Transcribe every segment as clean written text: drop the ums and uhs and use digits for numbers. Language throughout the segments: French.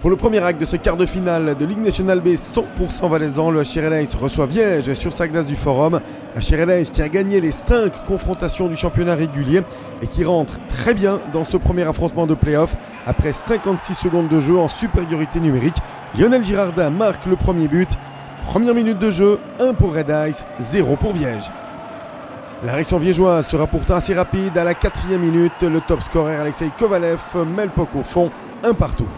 Pour le premier acte de ce quart de finale de Ligue nationale B 100% valaisan, le HRLAS reçoit Viège sur sa glace du Forum. HRLAS qui a gagné les 5 confrontations du championnat régulier et qui rentre très bien dans ce premier affrontement de play-off. Après 56 secondes de jeu en supériorité numérique, Lionel Girardin marque le premier but. Première minute de jeu, 1 pour Red Ice, 0 pour Viège. La réaction viégeoise sera pourtant assez rapide. À la 4e minute, le top scorer Alexei Kovalev met le puck au fond, 1 partout.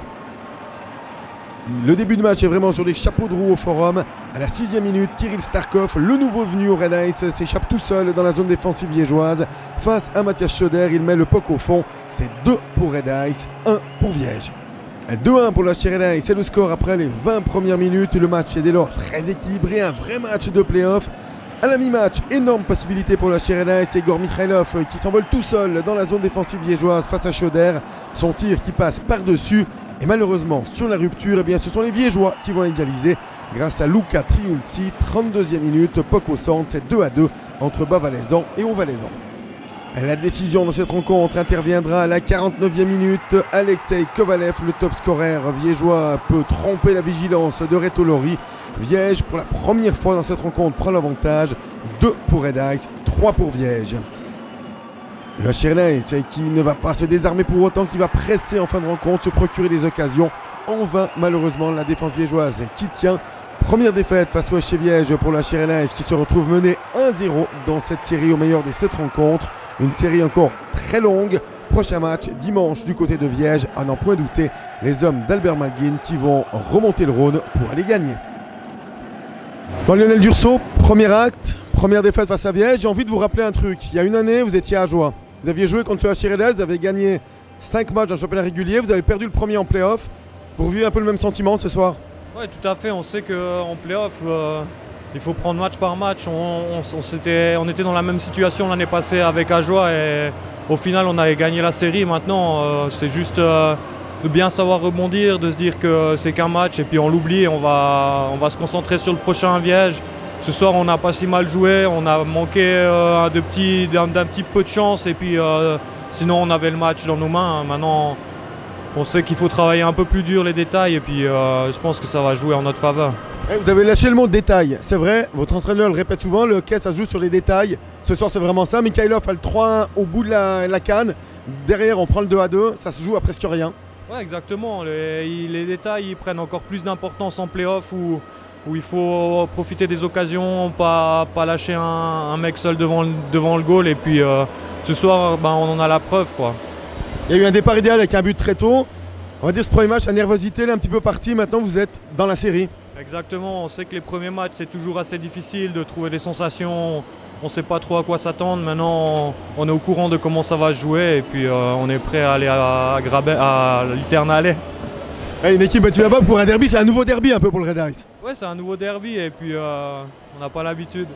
Le début de match est vraiment sur des chapeaux de roue au Forum. À la 6e minute, Kirill Starkov, le nouveau venu au Red Ice, s'échappe tout seul dans la zone défensive viégeoise. Face à Mathias Schoder, il met le puck au fond. C'est 2 pour Red Ice, 1 pour Viège. 2-1 pour le HRLAS, c'est le score après les 20 premières minutes. Le match est dès lors très équilibré, un vrai match de play-off. À la mi-match, énorme possibilité pour le HRLAS, c'est Igor Mikhailov qui s'envole tout seul dans la zone défensive viégeoise face à Schoder. Son tir qui passe par-dessus. Et malheureusement, sur la rupture, eh bien, ce sont les Viégeois qui vont égaliser grâce à Luca Triulzi. 32e minute, puck au centre, c'est 2-2 entre Bas-Valaisan et Haut-Valaisan. La décision dans cette rencontre interviendra à la 49e minute. Alexei Kovalev, le top scorer viégeois, peut tromper la vigilance de Reto Lori. Viège, pour la première fois dans cette rencontre, prend l'avantage. 2 pour Red Ice, 3 pour Viège. Le HRLAS qui ne va pas se désarmer pour autant, qui va presser en fin de rencontre, se procurer des occasions. En vain, malheureusement, la défense viégeoise qui tient. Première défaite face au HC Viège pour le HRLAS qui se retrouve mené 1-0 dans cette série au meilleur des 7 rencontres. Une série encore très longue. Prochain match dimanche du côté de Viège, à n'en point douter, les hommes d'Albert Malguin qui vont remonter le Rhône pour aller gagner. Bon, Lionel Dursault, premier acte, première défaite face à Viège. J'ai envie de vous rappeler un truc. Il y a une année, vous étiez à Ajoie. Vous aviez joué contre le HRLAS, vous avez gagné 5 matchs dans le championnat régulier, vous avez perdu le premier en play-off. Vous vivez un peu le même sentiment ce soir? Oui, tout à fait. On sait qu'en play-off, il faut prendre match par match. On était dans la même situation l'année passée avec Ajoie et au final, on avait gagné la série. Maintenant, c'est juste de bien savoir rebondir, de se dire que c'est qu'un match et puis on l'oublie. On va se concentrer sur le prochain Viège. Ce soir, on n'a pas si mal joué, on a manqué d'un petit peu de chance et puis sinon on avait le match dans nos mains. Maintenant, on sait qu'il faut travailler un peu plus dur les détails et puis je pense que ça va jouer en notre faveur. Vous avez lâché le mot détail, c'est vrai, votre entraîneur le répète souvent, le hockey ça se joue sur les détails. Ce soir c'est vraiment ça, Mikhailov a le 3-1 au bout de la canne, derrière on prend le 2-2, ça se joue à presque rien. Ouais, exactement, les détails ils prennent encore plus d'importance en play-off où il faut profiter des occasions, pas lâcher un mec seul devant le goal. Et puis ce soir, on en a la preuve, quoi. Il y a eu un départ idéal avec un but très tôt. On va dire ce premier match, la nervosité elle est un petit peu partie. Maintenant, vous êtes dans la série. Exactement. On sait que les premiers matchs, c'est toujours assez difficile de trouver des sensations. On ne sait pas trop à quoi s'attendre. Maintenant, on est au courant de comment ça va jouer. Et puis, on est prêt à aller à l'Eternallée. Une équipe battue là-bas pour un derby, c'est un nouveau derby un peu pour le Red Ice. Ouais, c'est un nouveau derby et puis on n'a pas l'habitude.